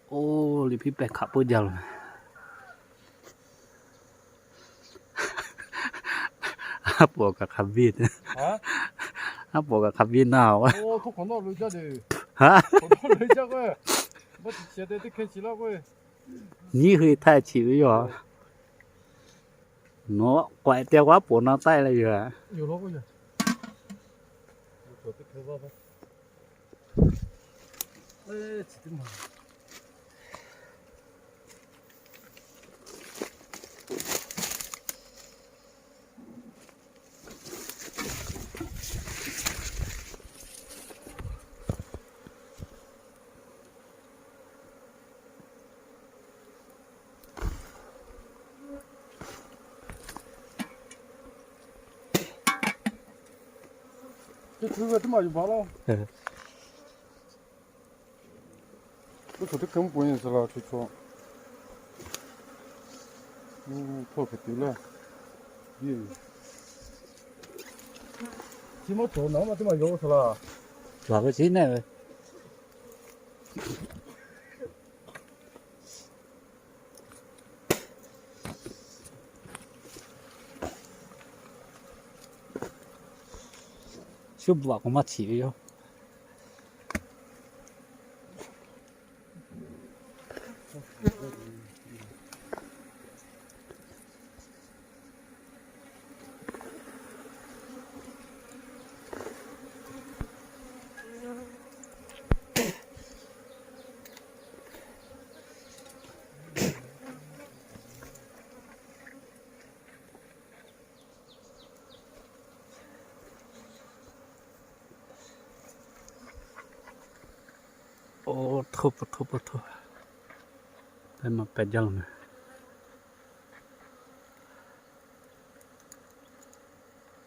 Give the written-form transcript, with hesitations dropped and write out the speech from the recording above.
โอ้ลิพี่แปะขับปุ๊บยังฮับบอกกับขับวินฮับบอกกับขับวินหนาวโอ้ทุกคนต้องรู้จักดิฮะ我都รู้จักเว้ย我现在都开始了เว้ย你可以太起哟nó quậy tiêu quá bổ nó tay là gì à 有了过去我都开吧吧哎这嘛这头发这么就完了我说的更不认识了去说破开丢了耶这么做那么这么油是了哪个进来就不把我妈起哟โอ้ทุบทุบทุบได้มาแปดยังเลย